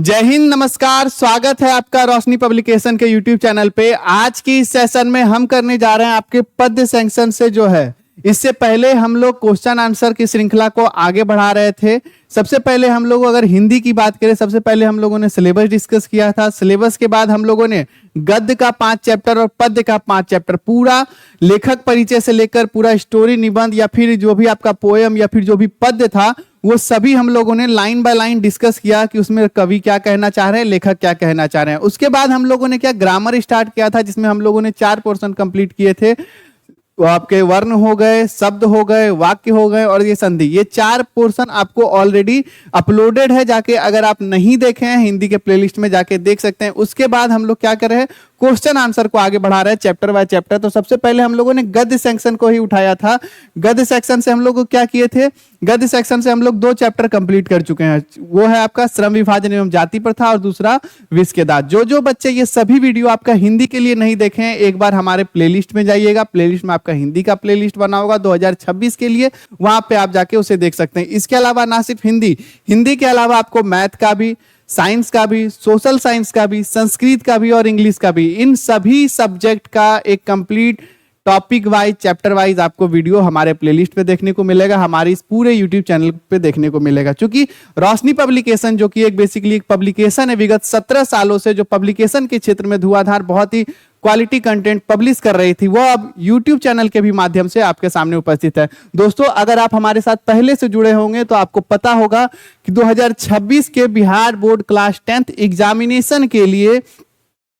जय हिंद, नमस्कार। स्वागत है आपका रोशनी पब्लिकेशन के यूट्यूब चैनल पे। आज की इस सेशन में हम करने जा रहे हैं आपके पद्य सेक्शन से जो है, इससे पहले हम लोग क्वेश्चन आंसर की श्रृंखला को आगे बढ़ा रहे थे। सबसे पहले हम लोग अगर हिंदी की बात करें, सबसे पहले हम लोगों ने सिलेबस डिस्कस किया था। सिलेबस के बाद हम लोगों ने गद्य का 5 चैप्टर और पद्य का 5 चैप्टर, पूरा लेखक परिचय से लेकर पूरा स्टोरी, निबंध या फिर जो भी आपका पोएम या फिर जो भी पद्य था, वो सभी हम लोगों ने लाइन बाय लाइन डिस्कस किया कि उसमें कवि क्या कहना चाह रहे हैं, लेखक क्या कहना चाह रहे हैं। उसके बाद हम लोगों ने क्या ग्रामर स्टार्ट किया था, जिसमें हम लोगों ने 4 पोर्शन कंप्लीट किए थे। तो आपके वर्ण हो गए, शब्द हो गए, वाक्य हो गए और ये संधि, ये 4 पोर्शन आपको ऑलरेडी अपलोडेड है। जाके अगर आप नहीं देखे हैं, हिंदी के प्लेलिस्ट में जाके देख सकते हैं। उसके बाद हम लोग क्या कर रहे हैं, क्वेश्चन आंसर को आगे बढ़ा रहे हैं चैप्टर बाय चैप्टर। तो सबसे पहले हम लोगों ने गद्य सेक्शन को ही उठाया था। गद्य सेक्शन से हम लोग क्या किए थे, गद्य सेक्शन से हम लोग 2 चैप्टर कंप्लीट कर चुके हैं। वो है आपका श्रम विभाजन एवं जाति प्रथा और दूसरा विष के दांत। जो बच्चे ये सभी वीडियो आपका हिंदी के लिए नहीं देखे हैं, एक बार हमारे प्लेलिस्ट में जाइएगा। प्लेलिस्ट में आपका हिंदी का प्लेलिस्ट बना होगा 2026 के लिए, वहां पे आप जाके उसे देख सकते हैं। इसके अलावा ना सिर्फ हिंदी के अलावा आपको मैथ का भी, साइंस का भी, सोशल साइंस का भी, संस्कृत का भी और इंग्लिश का भी, इन सभी सब्जेक्ट का एक complete topic wise, chapter wise आपको वीडियो हमारे प्लेलिस्ट पे देखने को मिलेगा, हमारे इस पूरे यूट्यूब चैनल पे देखने को मिलेगा। क्योंकि रोशनी पब्लिकेशन जो कि एक बेसिकली एक पब्लिकेशन है, विगत 17 सालों से जो पब्लिकेशन के क्षेत्र में धुआंधार बहुत ही क्वालिटी कंटेंट पब्लिश कर रही थी, वो अब YouTube चैनल के भी माध्यम से आपके सामने उपस्थित है। दोस्तों, अगर आप हमारे साथ पहले से जुड़े होंगे तो आपको पता होगा कि 2026 के Bihar board class 10th examination के लिए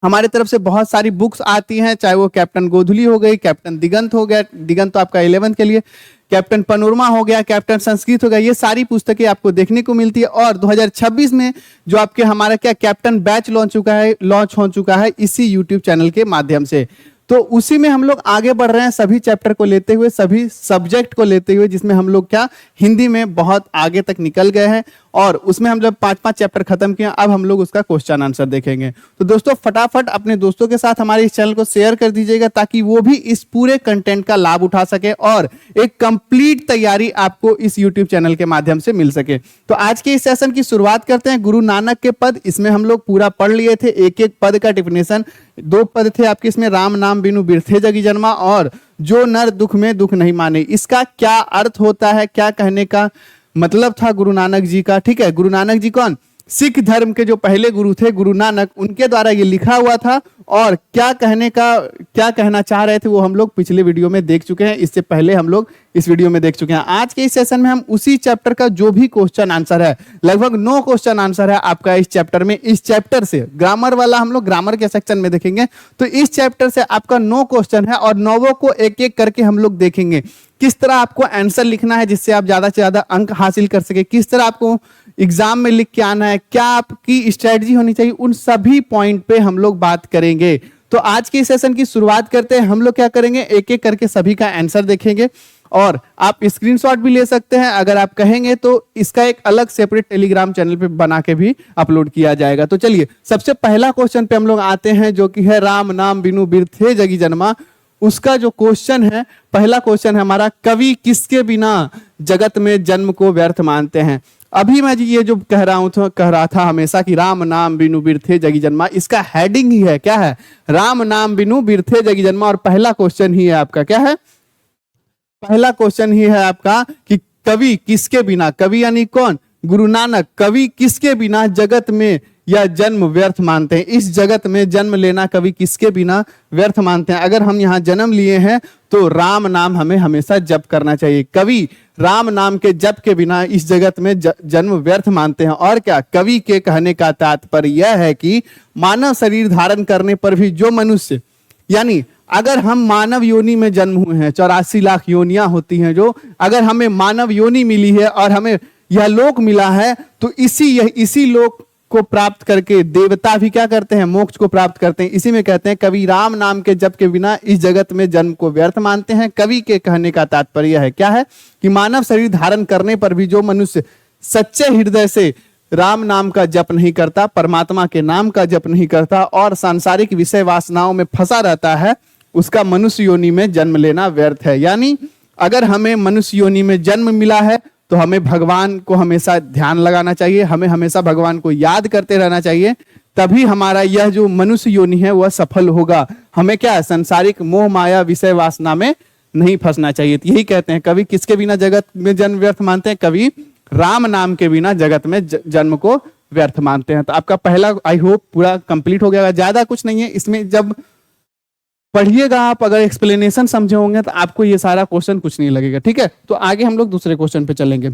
हमारे तरफ से बहुत सारी बुक्स आती हैं, चाहे वो कैप्टन गोधुली हो गई, कैप्टन दिगंत हो गया, दिगंत तो आपका 11th के लिए, कैप्टन पनोरमा हो गया, कैप्टन संस्कृत हो गया, ये सारी पुस्तकें आपको देखने को मिलती है। और 2026 में जो आपके हमारा क्या कैप्टन बैच लॉन्च हो चुका है इसी यूट्यूब चैनल के माध्यम से। तो उसी में हम लोग आगे बढ़ रहे हैं, सभी चैप्टर को लेते हुए, सभी सब्जेक्ट को लेते हुए, जिसमें हम लोग क्या हिंदी में बहुत आगे तक निकल गए हैं। और उसमें हम जब 5-5 चैप्टर खत्म किए, अब हम लोग उसका क्वेश्चन आंसर देखेंगे। तो दोस्तों, फटाफट अपने दोस्तों के साथ हमारे इस चैनल को शेयर कर दीजिएगा, ताकि वो भी इस पूरे कंटेंट का लाभ उठा सके और एक कंप्लीट तैयारी आपको इस यूट्यूब चैनल के माध्यम से मिल सके। तो आज के इस सेशन की शुरुआत करते हैं गुरु नानक के पद। इसमें हम लोग पूरा पढ़ लिए थे, एक एक पद का डिफिनेशन। 2 पद थे आपके इसमें, राम नाम बिनु बिरथे जगी जन्मा और जो नर दुख में दुख नहीं माने। इसका क्या अर्थ होता है, क्या कहने का मतलब था गुरु नानक जी का। ठीक है, गुरु नानक जी कौन, सिख धर्म के जो पहले गुरु थे गुरु नानक, उनके द्वारा ये लिखा हुआ था। और क्या कहना चाह रहे थे वो हम लोग पिछले वीडियो में देख चुके हैं, इससे पहले हम लोग इस वीडियो में देख चुके हैं। आज के इस सेशन में हम उसी चैप्टर का जो भी क्वेश्चन आंसर है, लगभग 9 क्वेश्चन आंसर है आपका इस चैप्टर में। इस चैप्टर से ग्रामर वाला हम लोग ग्रामर के सेक्शन में देखेंगे, तो इस चैप्टर से आपका 9 क्वेश्चन है और 9 को एक एक करके हम लोग देखेंगे। किस तरह आपको आंसर लिखना है जिससे आप ज्यादा से ज्यादा अंक हासिल कर सके, किस तरह आपको एग्जाम में लिख के आना है, क्या आपकी स्ट्रेटजी होनी चाहिए, उन सभी पॉइंट पे हम लोग बात करेंगे। तो आज के सेशन की शुरुआत करते हैं। हम लोग क्या करेंगे, एक एक करके सभी का आंसर देखेंगे और आप स्क्रीनशॉट भी ले सकते हैं। अगर आप कहेंगे तो इसका एक अलग सेपरेट टेलीग्राम चैनल पे बना के भी अपलोड किया जाएगा। तो चलिए, सबसे पहला क्वेश्चन पे हम लोग आते हैं, जो कि है राम नाम बिनु बिरथे जगी जन्मा। उसका जो क्वेश्चन है, पहला क्वेश्चन है हमारा, कवि किसके बिना जगत में जन्म को व्यर्थ मानते हैं। अभी मैं जी ये जो कह रहा था हमेशा कि राम नाम बिनु बिरथे जगी जन्मा, इसका हेडिंग ही है, क्या है, राम नाम बिनु बिरथे जगी जन्मा। और पहला क्वेश्चन ही है आपका, क्या है, पहला क्वेश्चन ही है आपका कि कवि किसके बिना, कवि यानी कौन, गुरु नानक, कवि किसके बिना जगत में या जन्म व्यर्थ मानते हैं। इस जगत में जन्म लेना कवि किसके बिना व्यर्थ मानते हैं। अगर हम यहाँ जन्म लिए हैं तो राम नाम हमें हमेशा जप करना चाहिए। कवि राम नाम के जप के बिना इस जगत में जन्म व्यर्थ मानते हैं। और क्या, कवि के कहने का तात्पर्य यह है कि मानव शरीर धारण करने पर भी जो मनुष्य, यानी अगर हम मानव योनि में जन्म हुए हैं, 84 लाख योनियां होती हैं जो, अगर हमें मानव योनि मिली है और हमें यह लोक मिला है, तो इसी लोक को प्राप्त करके देवता भी क्या करते हैं, मोक्ष को प्राप्त करते हैं। इसी में कहते हैं कवि राम नाम के जप के बिना इस जगत में जन्म को व्यर्थ मानते हैं। कवि के कहने का तात्पर्य है, क्या है, कि मानव शरीर धारण करने पर भी जो मनुष्य सच्चे हृदय से राम नाम का जप नहीं करता, परमात्मा के नाम का जप नहीं करता और सांसारिक विषय वासनाओं में फंसा रहता है, उसका मनुष्य योनि में जन्म लेना व्यर्थ है। यानी अगर हमें मनुष्य योनि में जन्म मिला है तो हमें भगवान को हमेशा ध्यान लगाना चाहिए, हमें हमेशा भगवान को याद करते रहना चाहिए, तभी हमारा यह जो मनुष्य योनि है वह सफल होगा। हमें क्या है, सांसारिक मोह माया विषय वासना में नहीं फंसना चाहिए। तो यही कहते हैं कवि किसके बिना जगत में जन्म व्यर्थ मानते हैं, कवि राम नाम के बिना जगत में जन्म को व्यर्थ मानते हैं। तो आपका पहला आई होप पूरा कंप्लीट हो गया। ज्यादा कुछ नहीं है इसमें, जब पढ़िएगा आप, अगर एक्सप्लेनेशन समझे होंगे तो आपको ये सारा क्वेश्चन कुछ नहीं लगेगा। ठीक है, तो आगे हम लोग दूसरे क्वेश्चन पे चलेंगे।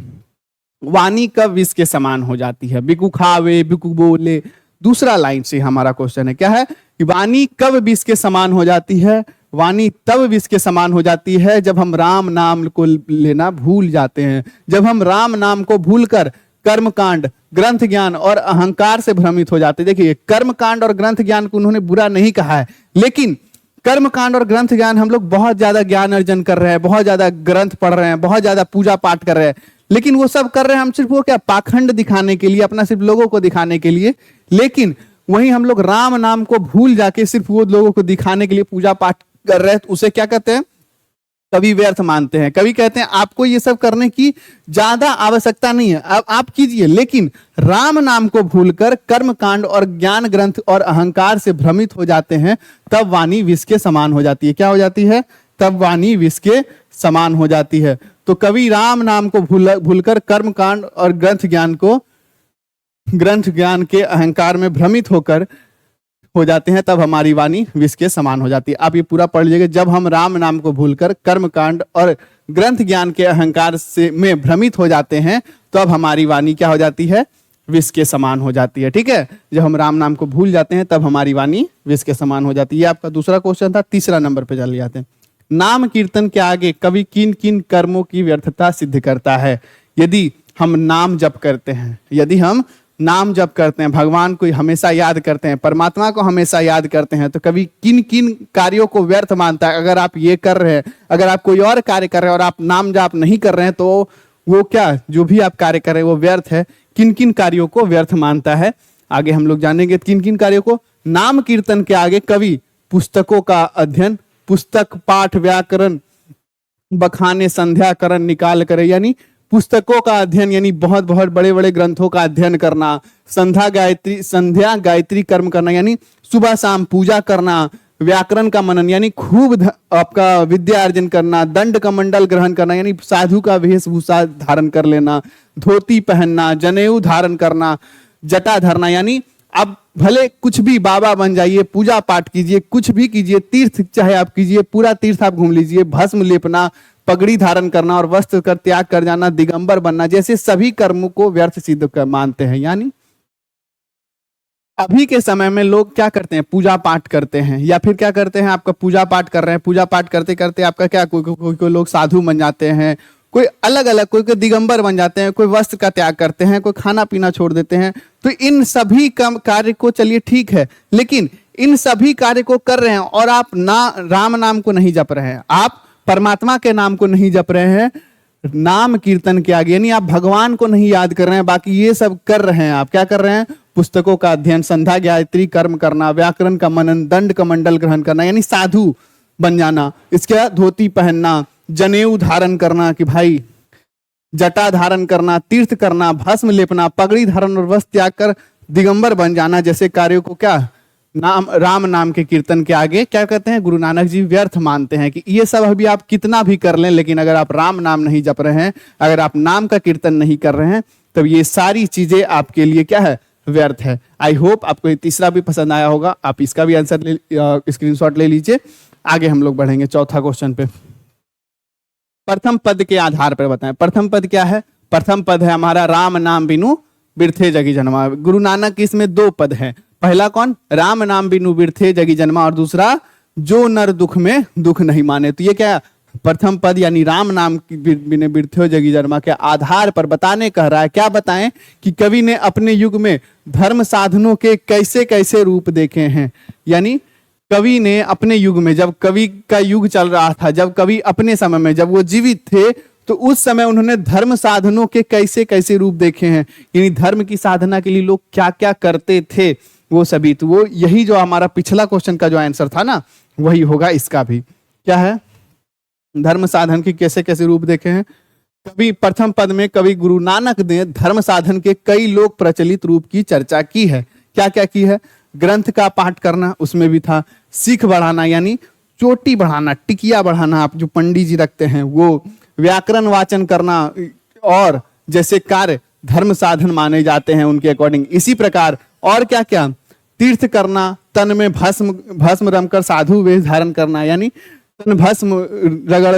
वाणी कब विष के समान हो जाती है? बिकु खावे बिकु बोले, दूसरा लाइन से हमारा क्वेश्चन है। क्या है कि वाणी कब विष के समान हो जाती है? वाणी तब विष के समान हो जाती है जब हम राम नाम को लेना भूल जाते हैं, जब हम राम नाम को भूलकर कर्मकांड, ग्रंथ ज्ञान और अहंकार से भ्रमित हो जाते हैं। देखिए, कर्मकांड और ग्रंथ ज्ञान को उन्होंने बुरा नहीं कहा है, लेकिन कर्मकांड और ग्रंथ ज्ञान हम लोग बहुत ज्यादा ज्ञान अर्जन कर रहे हैं, बहुत ज्यादा ग्रंथ पढ़ रहे हैं, बहुत ज्यादा पूजा पाठ कर रहे हैं, लेकिन वो सब कर रहे हैं हम सिर्फ वो क्या, पाखंड दिखाने के लिए, अपना सिर्फ लोगों को दिखाने के लिए। लेकिन वहीं हम लोग राम नाम को भूल जाके सिर्फ वो लोगों को दिखाने के लिए पूजा पाठ कर रहे हैं, तो उसे क्या कहते हैं, कवि व्यर्थ मानते हैं। कवि कहते हैं आपको ये सब करने की ज्यादा आवश्यकता नहीं है, अब आप कीजिए, लेकिन राम नाम को भूलकर कर्मकांड और ज्ञान ग्रंथ और अहंकार से भ्रमित हो जाते हैं, तब वाणी विष के समान हो जाती है। क्या हो जाती है? तब वाणी विष के समान हो जाती है। तो कवि राम नाम को भूलकर कर्मकांड और ग्रंथ ज्ञान के अहंकार में भ्रमित होकर हो जाते हैं, तब हमारी वाणी विष के समान हो जाती है। आप ये पूरा पढ़ लीजिएगा, जब हम राम नाम को भूलकर कर्मकांड और ग्रंथ ज्ञान के अहंकार से में भ्रमित हो जाते हैं, तब हमारी वाणी क्या हो जाती है, विष के समान हो जाती है। ठीक है, जब हम राम नाम को भूल जाते हैं तब हमारी वाणी विष के समान हो जाती है। ये आपका दूसरा क्वेश्चन था। तीसरा नंबर पे चले जाते हैं। नाम कीर्तन के आगे कवि किन किन कर्मों की व्यर्थता सिद्ध करता है? यदि हम नाम जप करते हैं, यदि हम नाम जप करते हैं, भगवान को हमेशा याद करते हैं, परमात्मा को हमेशा याद करते हैं, तो कभी किन किन कार्यों को व्यर्थ मानता है? अगर आप ये कर रहे हैं, अगर आप कोई और कार्य कर रहे हैं और आप नाम जाप नहीं कर रहे हैं, तो वो क्या, जो भी आप कार्य कर रहे हैं वो व्यर्थ है। किन किन कार्यों को व्यर्थ मानता है, आगे हम लोग जानेंगे किन किन कार्यों को। नाम कीर्तन के आगे कवि पुस्तकों का अध्ययन, पुस्तक पाठ व्याकरण बखाने संध्याकरण निकाल करे, यानी पुस्तकों का अध्ययन, यानी बहुत बहुत बड़े बड़े ग्रंथों का अध्ययन करना, संध्या गायत्री कर्म करना, यानी सुबह शाम पूजा करना, व्याकरण का मनन, यानी खूब आपका विद्या अर्जन करना, दंड कमंडल ग्रहण करना, यानी साधु का वेशभूषा धारण कर लेना, धोती पहनना, जनेऊ धारण करना, जटा धरना, यानी आप भले कुछ भी बाबा बन जाइए, पूजा पाठ कीजिए, कुछ भी कीजिए, तीर्थ चाहे आप कीजिए, पूरा तीर्थ आप घूम लीजिए, भस्म लेपना, पगड़ी धारण करना और वस्त्र कर त्याग कर जाना, दिगंबर बनना, जैसे सभी कर्मों को व्यर्थ सिद्ध मानते हैं। यानी अभी के समय में लोग क्या करते हैं, पूजा पाठ करते हैं, या फिर क्या करते हैं, आपका पूजा पाठ कर रहे हैं, पूजा पाठ करते करते आपका क्या, कोई लोग साधु बन जाते हैं, कोई अलग अलग, कोई दिगंबर बन जाते हैं, कोई वस्त्र का त्याग करते हैं, कोई खाना पीना छोड़ देते हैं। तो इन सभी कार्य को चलिए ठीक है, लेकिन इन सभी कार्य को कर रहे हैं और आप राम नाम को नहीं जप रहे हैं, आप परमात्मा के नाम को नहीं जप रहे हैं, नाम कीर्तन के आगे, यानी आप भगवान को नहीं याद कर रहे हैं, बाकी ये सब कर रहे हैं। आप क्या कर रहे हैं, पुस्तकों का अध्ययन, संध्या गायत्री कर्म करना, व्याकरण का मनन, दंड का मंडल ग्रहण करना, यानी साधु बन जाना, इसके बाद धोती पहनना, जनेऊ धारण करना कि भाई जटा धारण करना, तीर्थ करना, भस्म लेपना, पगड़ी धारण और वस्त्र त्याग कर दिगंबर बन जाना, जैसे कार्यों को क्या, राम नाम के कीर्तन के आगे क्या कहते हैं, गुरु नानक जी व्यर्थ मानते हैं कि ये सब अभी आप कितना भी कर लें, लेकिन अगर आप राम नाम नहीं जप रहे हैं, अगर आप नाम का कीर्तन नहीं कर रहे हैं, तब ये सारी चीजें आपके लिए क्या है, व्यर्थ है। आई होप आपको ये तीसरा भी पसंद आया होगा, आप इसका भी आंसर स्क्रीनशॉट ले लीजिए। आगे हम लोग बढ़ेंगे चौथा क्वेश्चन पे। प्रथम पद के आधार पर बताएं, प्रथम पद क्या है? प्रथम पद है हमारा राम नाम बिनु बिरथे जगी जन्मा। गुरु नानक इसमें दो पद है, पहला कौन, राम नाम बिनु बिरथे जगी जन्मा, और दूसरा जो नर दुख में दुख नहीं माने। तो ये क्या, प्रथम पद यानी राम नाम बिनु बिरथे जगी जन्मा के आधार पर बताने कह रहा है। क्या बताएं कि कवि ने अपने युग में धर्म साधनों के कैसे कैसे रूप देखे हैं, यानी कवि ने अपने युग में, जब कवि का युग चल रहा था, जब कवि अपने समय में जब वो जीवित थे, तो उस समय उन्होंने धर्म साधनों के कैसे कैसे रूप देखे हैं, यानी धर्म की साधना के लिए लोग क्या क्या करते थे वो सभी। तो वो यही जो हमारा पिछला क्वेश्चन का जो आंसर था ना, वही होगा इसका भी। क्या है, धर्म साधन के कैसे कैसे रूप देखे हैं, कवि प्रथम पद में कवि गुरु नानक ने धर्म साधन के कई लोक प्रचलित रूप की चर्चा की है। क्या क्या की है? ग्रंथ का पाठ करना, उसमें भी था। सीख बढ़ाना यानी चोटी बढ़ाना, टिकिया बढ़ाना, आप जो पंडित जी रखते हैं वो। व्याकरण वाचन करना, और जैसे कार्य धर्म साधन माने जाते हैं उनके अकॉर्डिंग। इसी प्रकार और क्या क्या? तीर्थ करना, तन में भस्म रमकर साधु वेश धारण करना, यानी तन भस्म रगड़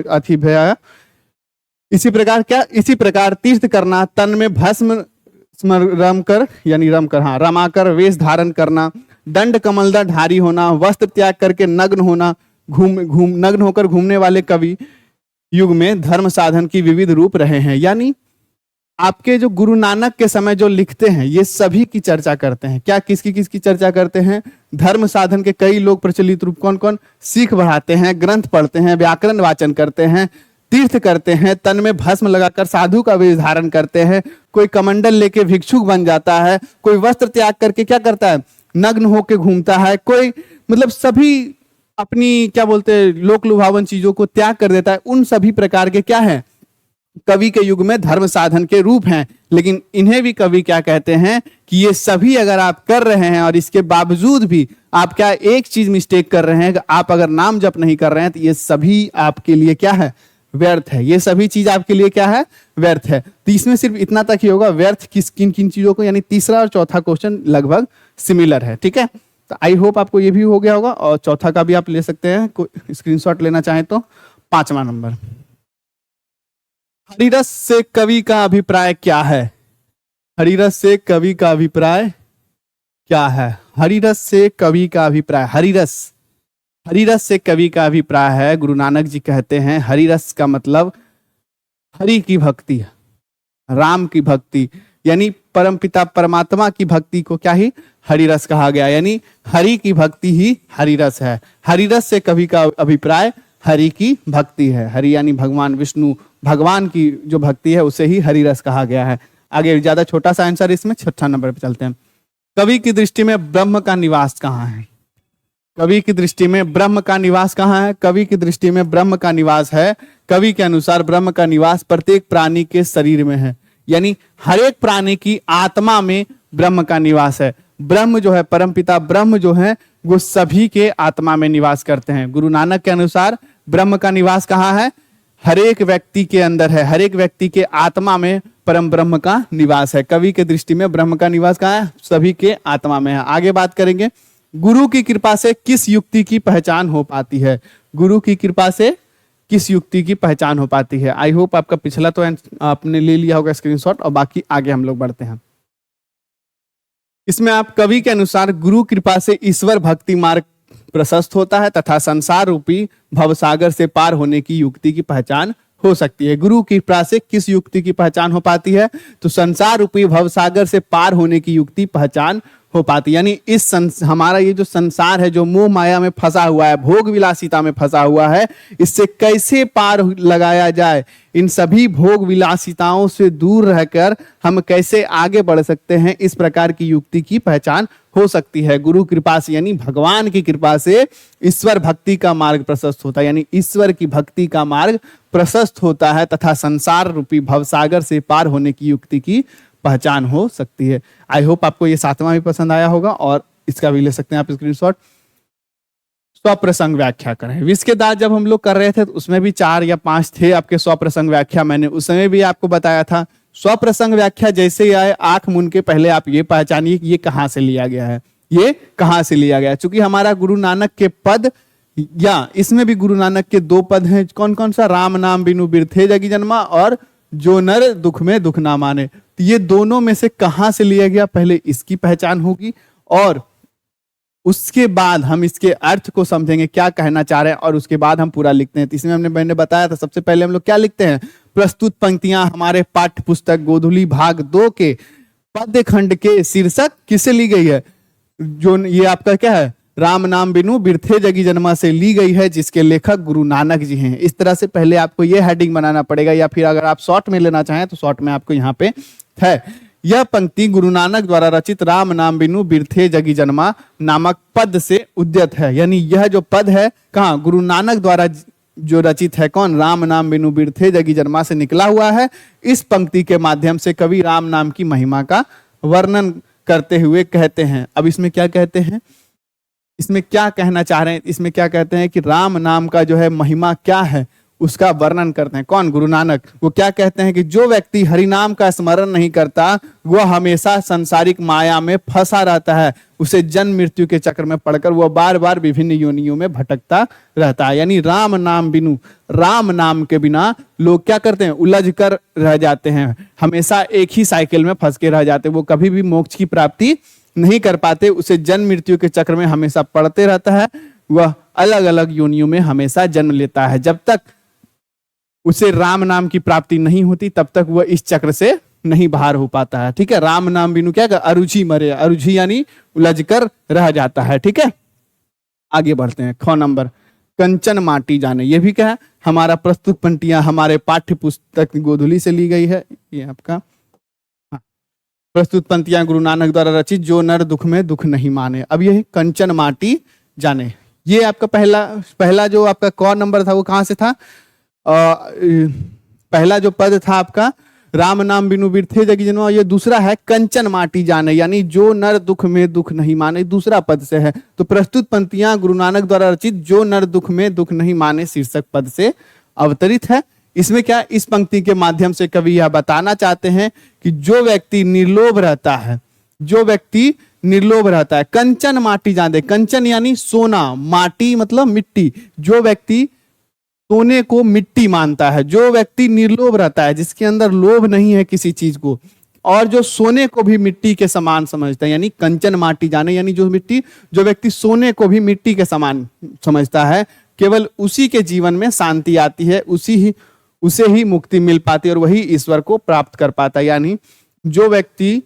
अथि भया। इसी प्रकार क्या? इसी प्रकार तीर्थ करना, तन में भस्म रमकर यानी रमकर, हाँ, रमाकर वेश धारण करना, दंड कमलदा धारी होना, वस्त्र त्याग करके नग्न होना, नग्न होकर घूमने वाले कवि युग में धर्म साधन की विविध रूप रहे हैं। यानी आपके जो गुरु नानक के समय जो लिखते हैं ये सभी की चर्चा करते हैं। क्या किसकी चर्चा करते हैं? धर्म साधन के कई लोग प्रचलित रूप। कौन कौन? सीख बढ़ाते हैं, ग्रंथ पढ़ते हैं, व्याकरण वाचन करते हैं, तीर्थ करते हैं, तन में भस्म लगाकर साधु का वेश धारण करते हैं, कोई कमंडल लेके भिक्षुक बन जाता है, कोई वस्त्र त्याग करके क्या करता है? नग्न होके घूमता है, कोई मतलब सभी अपनी क्या बोलते हैं लोक लुभावन चीजों को त्याग कर देता है। उन सभी प्रकार के क्या है? कवि के युग में धर्म साधन के रूप हैं। लेकिन इन्हें भी कवि क्या कहते हैं कि ये सभी अगर आप कर रहे हैं और इसके बावजूद भी आप क्या एक चीज मिस्टेक कर रहे हैं, आप अगर नाम जप नहीं कर रहे हैं, तो ये सभी आपके लिए क्या है? व्यर्थ है। ये सभी चीज आपके लिए क्या है? व्यर्थ है। तो इसमें सिर्फ इतना तक ही होगा, व्यर्थ किन किन चीजों को, यानी तीसरा और चौथा क्वेश्चन लगभग सिमिलर है। ठीक है, तो आई होप आपको ये भी हो गया होगा, और चौथा का भी आप ले सकते हैं, कोई स्क्रीनशॉट लेना चाहें तो। 5वां नंबर, हरिरस से कवि का अभिप्राय क्या है? हरिरस से कवि का अभिप्राय क्या है? हरिरस से कवि का अभिप्राय, हरिरस से कवि का अभिप्राय है, गुरु नानक जी कहते हैं हरिरस का मतलब हरि की भक्ति, राम की भक्ति, यानी परमपिता परमात्मा की भक्ति को क्या ही हरिरस कहा गया। यानी हरि की भक्ति ही हरिरस है। हरिरस से कवि का अभिप्राय हरि की भक्ति है। हरि यानी भगवान विष्णु, भगवान की जो भक्ति है उसे ही हरिरस कहा गया है। आगे ज्यादा छोटा सा आंसर, इसमें 6ठा नंबर पे चलते हैं। कवि की दृष्टि में ब्रह्म का निवास कहाँ है? कवि की दृष्टि में ब्रह्म का निवास कहाँ है? कवि की दृष्टि में ब्रह्म का निवास है, कवि के अनुसार ब्रह्म का निवास प्रत्येक प्राणी के शरीर में है। यानी हर एक प्राणी की आत्मा में ब्रह्म का निवास है। ब्रह्म जो है, परमपिता ब्रह्म जो है, वो सभी के आत्मा में निवास करते हैं। गुरु नानक के अनुसार ब्रह्म का निवास कहाँ है? हर एक व्यक्ति के अंदर है, हर एक व्यक्ति के आत्मा में परम ब्रह्म का निवास है। कवि के दृष्टि में ब्रह्म का निवास कहाँ है? सभी के आत्मा में है। आगे बात करेंगे, गुरु की कृपा से किस युक्ति की पहचान हो पाती है? गुरु की कृपा से किस युक्ति की पहचान हो पाती है? आई होप आपका पिछला तो आपने ले लिया होगा स्क्रीनशॉट, और बाकी आगे हम लोग बढ़ते हैं। इसमें आप कवि के अनुसार गुरु कृपा से ईश्वर भक्ति मार्ग प्रशस्त होता है तथा संसार रूपी भवसागर से पार होने की युक्ति की पहचान हो सकती है। गुरु की कृपा से किस युक्ति की पहचान हो पाती है? तो संसार रूपी भवसागर से पार होने की युक्ति पहचान हो पाती। यानी हमारा ये जो संसार है, जो मोह माया में फंसा हुआ है, भोग विलासिता में फंसा हुआ है, इससे कैसे पार लगाया जाए, इन सभी भोग विलासिताओं से दूर रहकर हम कैसे आगे बढ़ सकते हैं, इस प्रकार की युक्ति की पहचान हो सकती है। गुरु कृपा से यानी भगवान की कृपा से ईश्वर भक्ति का मार्ग प्रशस्त होता है, यानी ईश्वर की भक्ति का मार्ग प्रशस्त होता है तथा संसार रूपी भवसागर से पार होने की युक्ति की पहचान हो सकती है। आई होप आपको ये 7वां भी पसंद आया होगा, और इसका भी ले सकते हैं आप स्क्रीनशॉट। स्वप्रसंग व्याख्या करें। इसके बाद जब हम लोग कर रहे थे तो उसमें भी 4 या 5 थे आपके स्वप्रसंग व्याख्या। मैंने उस समय भी आपको बताया था, स्वप्रसंग व्याख्या जैसे ही आए, आंख मूंद के पहले आप ये पहचानिए कि ये कहाँ से लिया गया है, ये कहाँ से लिया गया है। चूंकि हमारा गुरु नानक के पद, या इसमें भी गुरु नानक के 2 पद हैं, कौन कौन सा? राम नाम बिनु बिरथे जगी जन्मा, और जो नर दुख में दुख ना माने। तो ये दोनों में से कहां से लिया गया, पहले इसकी पहचान होगी, और उसके बाद हम इसके अर्थ को समझेंगे, क्या कहना चाह रहे हैं, और उसके बाद हम पूरा लिखते हैं। तो इसमें मैंने बताया था, सबसे पहले हम लोग क्या लिखते हैं? प्रस्तुत पंक्तियां हमारे पाठ्य पुस्तक गोधुली भाग 2 के पद्य खंड के शीर्षक किससे ली गई है? जो ये आपका क्या है? राम नाम बिनु बिरथे जगी जन्मा से ली गई है, जिसके लेखक गुरु नानक जी हैं। इस तरह से पहले आपको ये हेडिंग बनाना पड़ेगा, या फिर अगर आप शॉर्ट में लेना चाहें तो शॉर्ट में आपको यहाँ पे है। यह पंक्ति गुरु नानक द्वारा रचित राम नाम बिनु बिरथे जगी जन्मा नामक पद से उद्यत है। यानी यह जो पद है, कहाँ? गुरु नानक द्वारा जो रचित है कौन, राम नाम बिनु बिरथे जगी जन्मा से निकला हुआ है। इस पंक्ति के माध्यम से कवि राम नाम की महिमा का वर्णन करते हुए कहते हैं। अब इसमें क्या कहते हैं, इसमें क्या कहना चाह रहे हैं, इसमें क्या कहते हैं कि राम नाम का जो है महिमा क्या है उसका वर्णन करते हैं। कौन, गुरु नानक। वो क्या कहते हैं कि जो व्यक्ति हरि नाम का स्मरण नहीं करता वह हमेशा सांसारिक माया में फंसा रहता है, उसे जन्म मृत्यु के चक्र में पड़कर वह बार बार विभिन्न योनियों में भटकता रहता है। यानी राम नाम बिनु, राम नाम के बिना लोग क्या करते हैं, उलझ कर रह जाते हैं, हमेशा एक ही साइकिल में फंस के रह जाते हैं, वो कभी भी मोक्ष की प्राप्ति नहीं कर पाते, उसे जन्म मृत्यु के चक्र में हमेशा पड़ते रहता है, वह अलग अलग योनियों में हमेशा जन्म लेता है। जब तक उसे राम नाम की प्राप्ति नहीं होती तब तक वह इस चक्र से नहीं बाहर हो पाता है। ठीक है, राम नाम बिनु क्या, अरुचि मरे, अरुचि यानी उलझ कर रह जाता है। ठीक है, आगे बढ़ते हैं। ख नंबर, कंचन माटी जाने। ये भी क्या है, हमारा प्रस्तुत पंक्तियां हमारे पाठ्य पुस्तक गोधुली से ली गई है। ये आपका प्रस्तुत पंक्तियां गुरु नानक द्वारा रचित, जो नर दुख में दुख नहीं माने। अब ये कंचन माटी जाने, ये आपका पहला जो आपका क नंबर था वो कहां से था, पहला जो पद था आपका राम नाम बिनु बिरथे जगी जन्मा, ये दूसरा है कंचन माटी जाने, यानी जो नर दुख में दुख नहीं माने, दूसरा पद से है। तो प्रस्तुत पंक्तियां गुरु नानक द्वारा रचित जो नर दुख में दुख नहीं माने शीर्षक पद से अवतरित है। इसमें क्या, इस पंक्ति के माध्यम से कवि यह बताना चाहते हैं कि जो व्यक्ति निर्लोभ रहता है, जो व्यक्ति निर्लोभ रहता है, कंचन माटी जाने, कंचन यानी सोना, माटी मतलब मिट्टी, जो व्यक्ति सोने को मिट्टी मानता है, जो व्यक्ति निर्लोभ रहता है, जिसके अंदर लोभ नहीं है किसी चीज को, और जो सोने को भी मिट्टी के समान समझता है, यानी कंचन माटी जाने, यानी जो व्यक्ति सोने को भी मिट्टी के समान समझता है, केवल उसी के जीवन में शांति आती है, उसे ही मुक्ति मिल पाती है और वही ईश्वर को प्राप्त कर पाता है। यानी जो व्यक्ति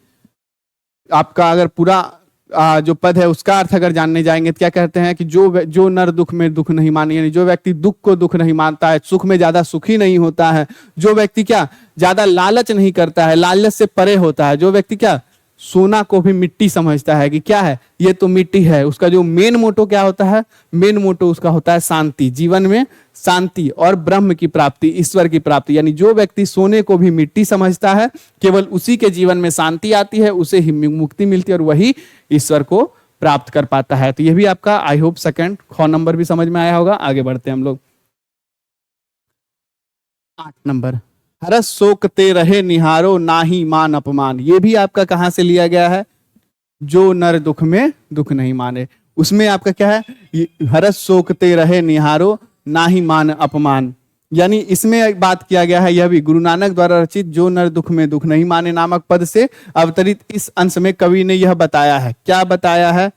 आपका अगर पूरा जो पद है उसका अर्थ अगर जानने जाएंगे तो क्या कहते हैं कि जो नर दुख में दुख नहीं माने, यानी जो व्यक्ति दुख को दुख नहीं मानता है, सुख में ज्यादा सुखी नहीं होता है, जो व्यक्ति क्या ज्यादा लालच नहीं करता है, लालच से परे होता है, जो व्यक्ति क्या सोना को भी मिट्टी समझता है कि क्या है ये तो मिट्टी है, उसका जो मेन मोटो क्या होता है, मेन मोटो उसका होता है शांति, जीवन में शांति और ब्रह्म की प्राप्ति, ईश्वर की प्राप्ति। यानी जो व्यक्ति सोने को भी मिट्टी समझता है, केवल उसी के जीवन में शांति आती है, उसे ही मुक्ति मिलती है और वही ईश्वर को प्राप्त कर पाता है। तो ये भी आपका आई होप सेकंड ख नंबर भी समझ में आया होगा। आगे बढ़ते हैं हम लोग। 8 नंबर, हरस शोकते रहे निहारो नाही मान अपमान। ये भी आपका कहां से लिया गया है, जो नर दुख में दुख नहीं माने, उसमें आपका क्या है, हरस शोकते रहे निहारो नाही मान अपमान। यानी इसमें एक बात किया गया है, यह भी गुरु नानक द्वारा रचित जो नर दुख में दुख नहीं माने नामक पद से अवतरित इस अंश में कवि ने यह बताया है। क्या बताया है,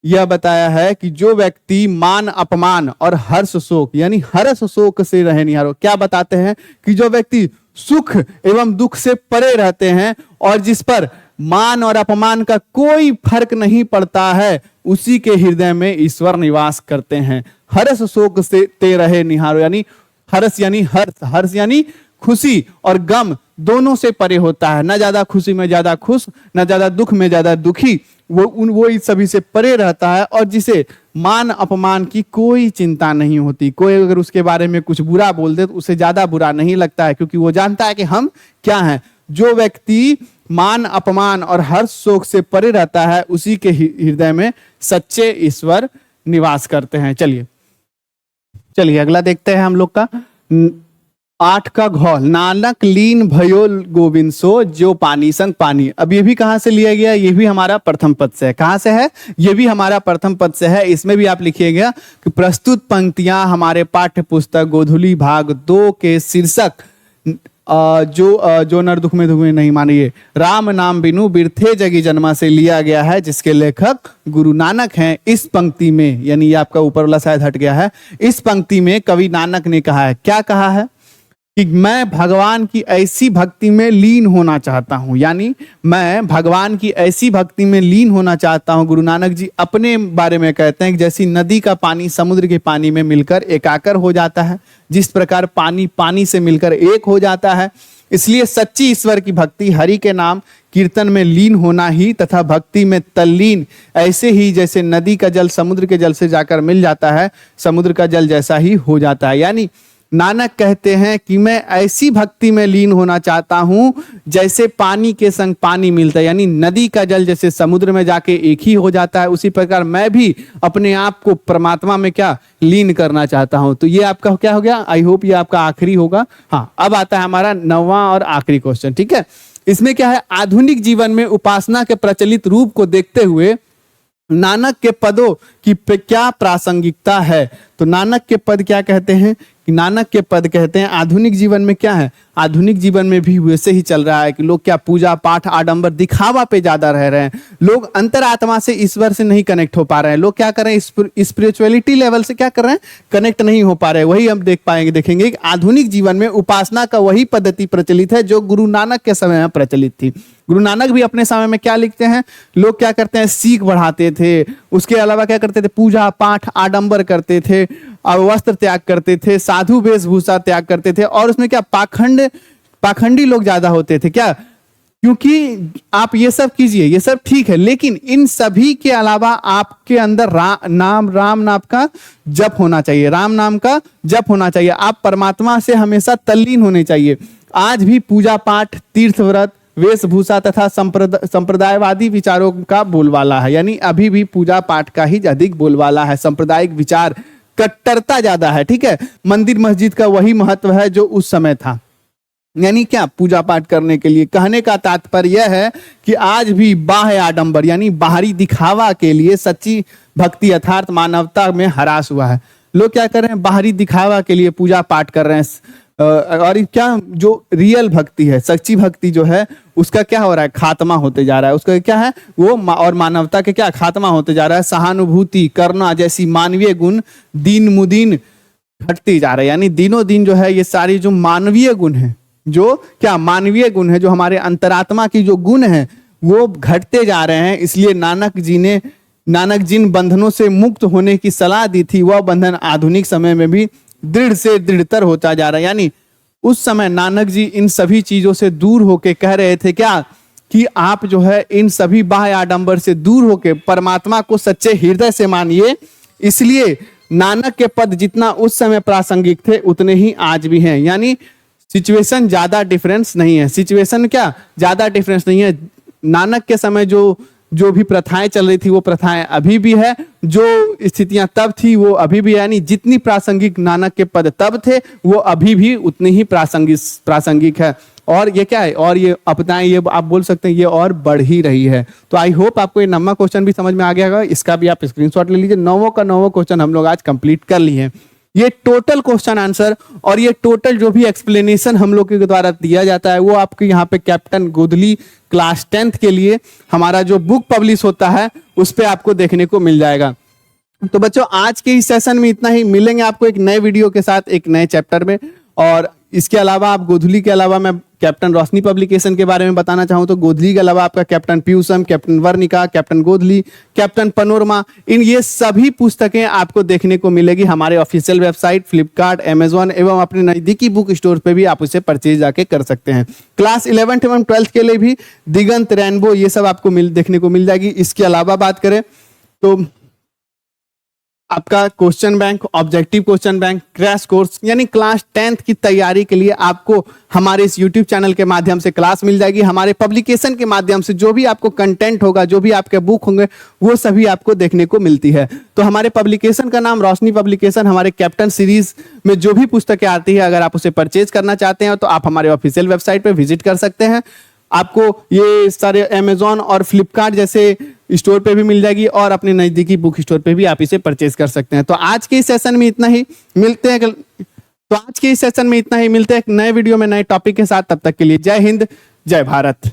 यह बताया है कि जो व्यक्ति मान अपमान और हर्ष शोक यानी हर्ष शोक से रहे निहारो, क्या बताते हैं कि जो व्यक्ति सुख एवं दुख से परे रहते हैं और जिस पर मान और अपमान का कोई फर्क नहीं पड़ता है, उसी के हृदय में ईश्वर निवास करते हैं। हर्ष शोक से ते रहे निहारो, यानी हर्ष यानी हर्ष यानी खुशी और गम दोनों से परे होता है, न ज्यादा खुशी में ज्यादा खुश, न ज्यादा दुख में ज्यादा दुखी, वो इस सभी से परे रहता है और जिसे मान अपमान की कोई चिंता नहीं होती। कोई अगर उसके बारे में कुछ बुरा बोल दे तो उसे ज्यादा बुरा नहीं लगता है, क्योंकि वो जानता है कि हम क्या हैं। जो व्यक्ति मान अपमान और हर्ष शोक से परे रहता है, उसी के हृदय में सच्चे ईश्वर निवास करते हैं। चलिए अगला देखते हैं हम लोग का 8 का घोल, नानक लीन भयो गोविंद सो जो पानी संग पानी। अब ये भी कहां से लिया गया, ये भी हमारा प्रथम पद से है। कहां से है, ये भी हमारा प्रथम पद से है। इसमें भी आप लिखिएगा कि प्रस्तुत पंक्तियां हमारे पाठ्य पुस्तक गोधुली भाग 2 के शीर्षक जो नर दुख में नहीं मानिए राम नाम बिनु बिरथे जगी जन्मा से लिया गया है, जिसके लेखक गुरु नानक हैं। इस पंक्ति में, यानी ये आपका ऊपर वाला शायद हट गया है, इस पंक्ति में कवि नानक ने कहा है, क्या कहा है कि मैं भगवान की ऐसी भक्ति में लीन होना चाहता हूं, यानी मैं भगवान की ऐसी भक्ति में लीन होना चाहता हूं। गुरु नानक जी अपने बारे में कहते हैं कि जैसी नदी का पानी समुद्र के पानी में मिलकर एकाकर हो जाता है, जिस प्रकार पानी पानी से मिलकर एक हो जाता है, इसलिए सच्ची ईश्वर की भक्ति, हरि के नाम कीर्तन में लीन होना ही तथा भक्ति में तल्लीन, ऐसे ही जैसे नदी का जल समुद्र के जल से जाकर मिल जाता है, समुद्र का जल जैसा ही हो जाता है। यानी नानक कहते हैं कि मैं ऐसी भक्ति में लीन होना चाहता हूं जैसे पानी के संग पानी मिलता है, यानी नदी का जल जैसे समुद्र में जाके एक ही हो जाता है, उसी प्रकार मैं भी अपने आप को परमात्मा में क्या लीन करना चाहता हूं। तो ये आपका क्या हो गया, आई होप ये आपका आखिरी होगा। हाँ, अब आता है हमारा 9वां और आखिरी क्वेश्चन। ठीक है, इसमें क्या है, आधुनिक जीवन में उपासना के प्रचलित रूप को देखते हुए नानक के पदों की क्या प्रासंगिकता है। तो नानक के पद क्या कहते हैं कि नानक के पद कहते हैं आधुनिक जीवन में क्या है, आधुनिक जीवन में भी वैसे ही चल रहा है कि लोग क्या पूजा पाठ आडंबर दिखावा पे ज्यादा रह रहे हैं, लोग अंतरात्मा से ईश्वर से नहीं कनेक्ट हो पा रहे हैं, लोग क्या कर रहे हैं स्पिरिचुअलिटी लेवल से क्या कर रहे हैं, कनेक्ट नहीं हो पा रहे। वही हम देखेंगे कि आधुनिक जीवन में उपासना का वही पद्धति प्रचलित है जो गुरु नानक के समय में प्रचलित थी। गुरु नानक भी अपने समय में क्या लिखते हैं, लोग क्या करते हैं, सीख बढ़ाते थे, उसके अलावा क्या करते थे, पूजा पाठ आडंबर करते थे, वस्त्र त्याग करते थे, साधु वेशभूषा त्याग करते थे, और उसमें क्या पाखंडी लोग ज्यादा होते थे। क्या, क्योंकि आप ये सब कीजिए, ये सब ठीक है, लेकिन इन सभी के अलावा आपके अंदर राम नाम का जप होना चाहिए, राम नाम का जप होना चाहिए, आप परमात्मा से हमेशा तल्लीन होने चाहिए। आज भी पूजा पाठ, तीर्थ व्रत, वेशभूषा तथा संप्रदायवादी विचारों का बोलबाला है, यानी अभी भी पूजा पाठ का ही अधिक बोलबाला है, सांप्रदायिक विचार, कट्टरता ज्यादा है। ठीक है, मंदिर मस्जिद का वही महत्व है जो उस समय था, यानी क्या, पूजा पाठ करने के लिए। कहने का तात्पर्य यह है कि आज भी बाह्य आडंबर यानी बाहरी दिखावा के लिए सच्ची भक्ति अर्थात मानवता में ह्रास हुआ है। लोग क्या कर रहे हैं, बाहरी दिखावा के लिए पूजा पाठ कर रहे हैं, और क्या जो रियल भक्ति है, सच्ची भक्ति जो है, उसका क्या हो रहा है, खात्मा होते जा रहा है। उसका क्या है वो और मानवता के क्या खात्मा होते जा रहा है। सहानुभूति, करुणा जैसी मानवीय गुण दिन मुदिन घटती जा रहे हैं, यानी दिनों दिन जो है ये सारी जो मानवीय गुण है, जो क्या मानवीय गुण है, जो हमारे अंतरात्मा की जो गुण है वो घटते जा रहे हैं। इसलिए नानक जिन बंधनों से मुक्त होने की सलाह दी थी, वह बंधन आधुनिक समय में भी दृढ़ से दृढ़तर होता जा रहा है। यानी उस समय नानक जी इन सभी चीजों से दूर होके कह रहे थे क्या, कि आप जो है इन सभी बाह्य आडंबर से दूर होके परमात्मा को सच्चे हृदय से मानिए। इसलिए नानक के पद जितना उस समय प्रासंगिक थे उतने ही आज भी हैं, यानी सिचुएशन ज्यादा डिफरेंस नहीं है, सिचुएशन क्या ज्यादा डिफरेंस नहीं है। नानक के समय जो भी प्रथाएं चल रही थी वो प्रथाएं अभी भी है, जो स्थितियां तब थी वो अभी भी है, यानी जितनी प्रासंगिक नानक के पद तब थे वो अभी भी उतनी ही प्रासंगिक है। और ये क्या है, और ये अपनाएं, ये आप बोल सकते हैं ये और बढ़ ही रही है। तो आई होप आपको ये 9वां क्वेश्चन भी समझ में आ गया होगा, इसका भी आप स्क्रीनशॉट ले लीजिए। 9वां का 9वां क्वेश्चन हम लोग आज कंप्लीट कर लिए हैं। ये टोटल क्वेश्चन आंसर और ये टोटल जो भी एक्सप्लेनेशन हम लोग के द्वारा दिया जाता है वो आपके यहाँ पे कैप्टन गोधली क्लास 10th के लिए हमारा जो बुक पब्लिश होता है उस पे आपको देखने को मिल जाएगा। तो बच्चों आज के इस सेशन में इतना ही, मिलेंगे आपको एक नए वीडियो के साथ एक नए चैप्टर में। और इसके अलावा आप गोधली के अलावा मैं कैप्टन रोशनी पब्लिकेशन के बारे में बताना चाहूँ तो गोधली के अलावा आपका captain Piyusham, captain Varnika, captain Godhuli, captain panorama, इन ये सभी पुस्तकें आपको देखने को मिलेगी हमारे ऑफिशियल वेबसाइट फ्लिपकार्ट, अमेजॉन एवं अपने नजदीकी बुक स्टोर पे भी आप उसे परचेज जाके कर सकते हैं। क्लास 11th एवं 12th के लिए भी दिगंत, रेनबो ये सब आपको देखने को मिल जाएगी। इसके अलावा बात करें तो आपका question bank, objective question bank, crash course यानी क्लास 10th की तैयारी के लिए आपको हमारे इस YouTube चैनल के माध्यम से क्लास मिल जाएगी। हमारे पब्लिकेशन के माध्यम से जो भी आपको कंटेंट होगा, जो भी आपके बुक होंगे वो सभी आपको देखने को मिलती है। तो हमारे पब्लिकेशन का नाम रोशनी पब्लिकेशन, हमारे कैप्टन सीरीज में जो भी पुस्तकें आती है अगर आप उसे परचेज करना चाहते हैं तो आप हमारे ऑफिशियल वेबसाइट पर विजिट कर सकते हैं। आपको ये सारे अमेजॉन और फ्लिपकार्ट जैसे स्टोर पे भी मिल जाएगी और अपने नजदीकी बुक स्टोर पे भी आप इसे परचेज कर सकते हैं। तो आज के इस सेशन में इतना ही, मिलते हैं एक नए वीडियो में नए टॉपिक के साथ। तब तक के लिए जय हिंद, जय भारत।